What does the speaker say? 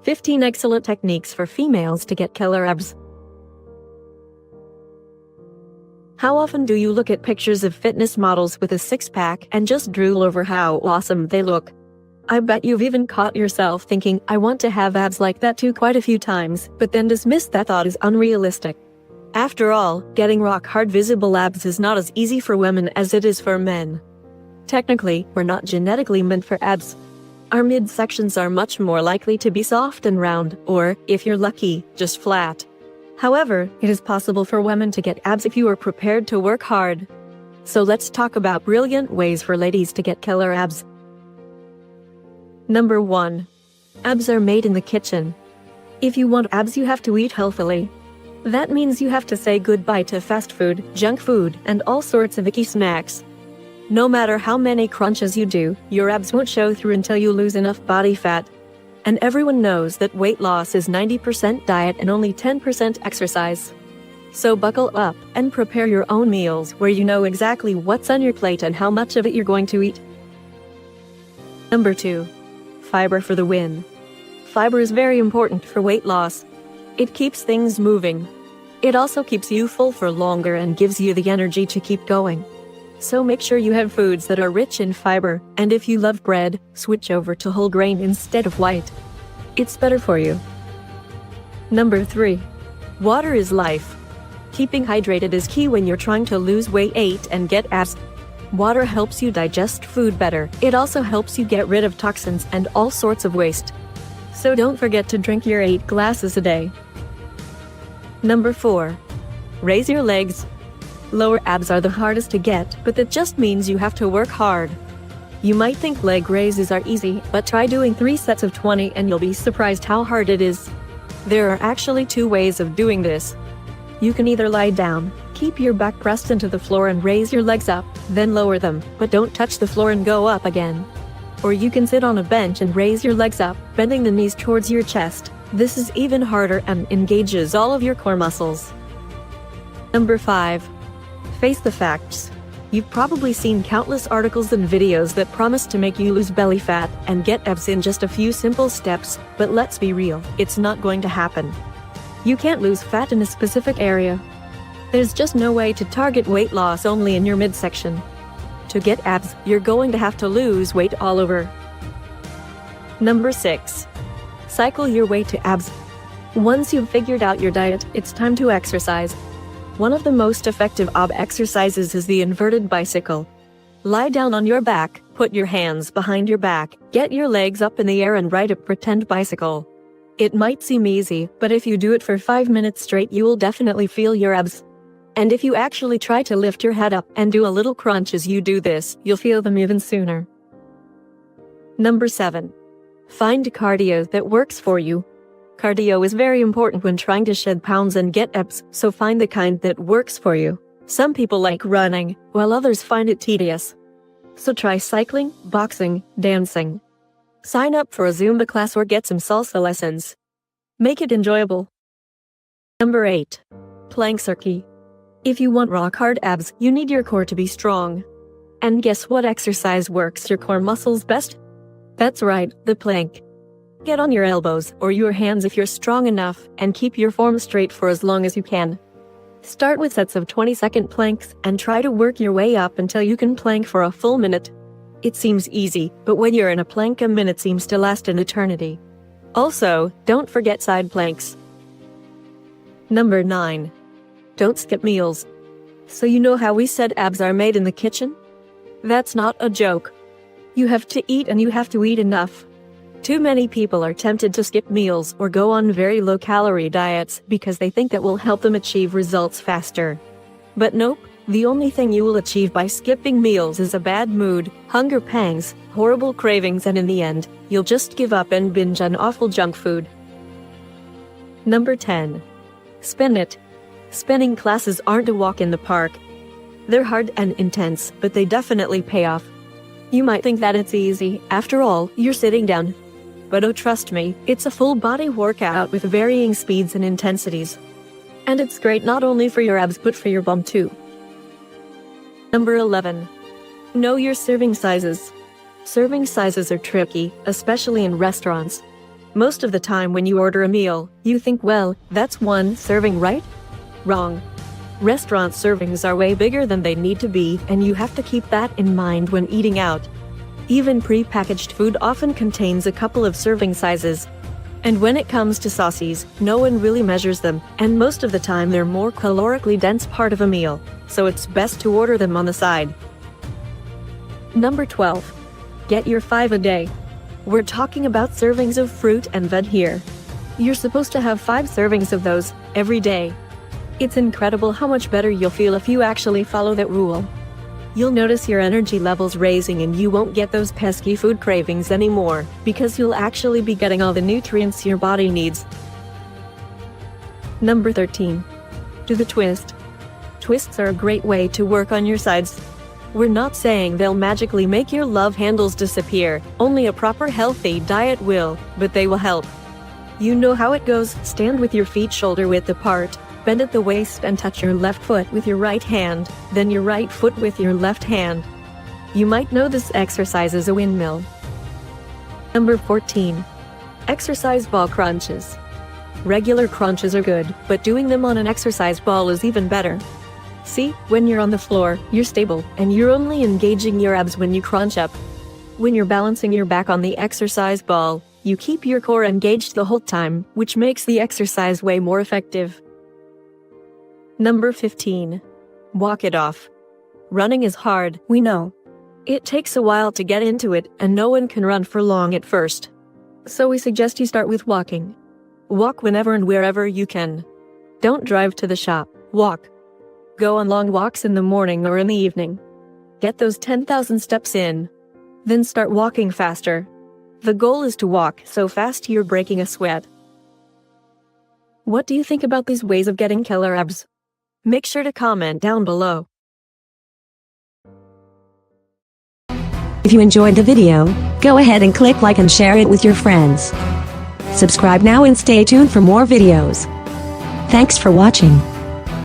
15 excellent techniques for females to get killer abs. How often do you look at pictures of fitness models with a six-pack and just drool over how awesome they look? I bet you've even caught yourself thinking, I want to have abs like that too quite a few times, but then dismissed that thought as unrealistic. After all, getting rock-hard visible abs is not as easy for women as it is for men. Technically, we're not genetically meant for abs. Our midsections are much more likely to be soft and round, or, if you're lucky, just flat. However, it is possible for women to get abs if you are prepared to work hard. So let's talk about brilliant ways for ladies to get killer abs. Number 1. Abs are made in the kitchen. If you want abs, you have to eat healthily. That means you have to say goodbye to fast food, junk food, and all sorts of icky snacks. No matter how many crunches you do, your abs won't show through until you lose enough body fat. And everyone knows that weight loss is 90% diet and only 10% exercise. So buckle up and prepare your own meals where you know exactly what's on your plate and how much of it you're going to eat. Number 2. Fiber for the win. Fiber is very important for weight loss. It keeps things moving. It also keeps you full for longer and gives you the energy to keep going. So make sure you have foods that are rich in fiber, and if you love bread, switch over to whole grain instead of white. It's better for you. Number 3. Water is life. Keeping hydrated is key when you're trying to lose weight and get abs. Water helps you digest food better. It also helps you get rid of toxins and all sorts of waste. So don't forget to drink your 8 glasses a day. Number 4. Raise your legs. Lower abs are the hardest to get, but that just means you have to work hard. You might think leg raises are easy, but try doing 3 sets of 20 and you'll be surprised how hard it is. There are actually 2 ways of doing this. You can either lie down, keep your back pressed into the floor and raise your legs up, then lower them, but don't touch the floor and go up again. Or you can sit on a bench and raise your legs up, bending the knees towards your chest. This is even harder and engages all of your core muscles. Number 5. Face the facts. You've probably seen countless articles and videos that promise to make you lose belly fat and get abs in just a few simple steps, but let's be real, it's not going to happen. You can't lose fat in a specific area. There's just no way to target weight loss only in your midsection. To get abs, you're going to have to lose weight all over. Number 6. Cycle your way to abs. Once you've figured out your diet, it's time to exercise. One of the most effective ab exercises is the inverted bicycle. Lie down on your back, put your hands behind your back, get your legs up in the air and ride a pretend bicycle. It might seem easy, but if you do it for 5 minutes straight, you will definitely feel your abs. And if you actually try to lift your head up and do a little crunch as you do this, you'll feel them even sooner. Number 7. Find cardio that works for you. Cardio is very important when trying to shed pounds and get abs, so find the kind that works for you. Some people like running, while others find it tedious. So try cycling, boxing, dancing. Sign up for a Zumba class or get some salsa lessons. Make it enjoyable. Number 8. Planks are key. If you want rock-hard abs, you need your core to be strong. And guess what exercise works your core muscles best? That's right, the plank. Get on your elbows, or your hands if you're strong enough, and keep your form straight for as long as you can. Start with sets of 20-second planks, and try to work your way up until you can plank for a full minute. It seems easy, but when you're in a plank, a minute seems to last an eternity. Also, don't forget side planks. Number 9. Don't skip meals. So you know how we said abs are made in the kitchen? That's not a joke. You have to eat and you have to eat enough. Too many people are tempted to skip meals or go on very low-calorie diets because they think that will help them achieve results faster. But nope, the only thing you will achieve by skipping meals is a bad mood, hunger pangs, horrible cravings, and in the end, you'll just give up and binge on awful junk food. Number 10. Spin it. Spinning classes aren't a walk in the park. They're hard and intense, but they definitely pay off. You might think that it's easy, after all, you're sitting down. But oh, trust me, it's a full-body workout with varying speeds and intensities. And it's great not only for your abs but for your bum too. Number 11. Know your serving sizes. Serving sizes are tricky, especially in restaurants. Most of the time when you order a meal, you think, well, that's one serving, right? Wrong. Restaurant servings are way bigger than they need to be, and you have to keep that in mind when eating out. Even pre-packaged food often contains a couple of serving sizes. And when it comes to sauces, no one really measures them, and most of the time they're more calorically dense part of a meal, so it's best to order them on the side. Number 12. Get your 5 a day. We're talking about servings of fruit and veg here. You're supposed to have 5 servings of those every day. It's incredible how much better you'll feel if you actually follow that rule. You'll notice your energy levels raising and you won't get those pesky food cravings anymore, because you'll actually be getting all the nutrients your body needs. Number 13. Do the twist. Twists are a great way to work on your sides. We're not saying they'll magically make your love handles disappear, only a proper healthy diet will, but they will help. You know how it goes: stand with your feet shoulder width apart, bend at the waist and touch your left foot with your right hand, then your right foot with your left hand. You might know this exercise as a windmill. Number 14. Exercise ball crunches. Regular crunches are good, but doing them on an exercise ball is even better. See, when you're on the floor, you're stable, and you're only engaging your abs when you crunch up. When you're balancing your back on the exercise ball, you keep your core engaged the whole time, which makes the exercise way more effective. Number 15. Walk it off. Running is hard, we know. It takes a while to get into it, and no one can run for long at first. So we suggest you start with walking. Walk whenever and wherever you can. Don't drive to the shop, walk. Go on long walks in the morning or in the evening. Get those 10,000 steps in. Then start walking faster. The goal is to walk so fast you're breaking a sweat. What do you think about these ways of getting killer abs? Make sure to comment down below. If you enjoyed the video, go ahead and click like and share it with your friends. Subscribe now and stay tuned for more videos. Thanks for watching.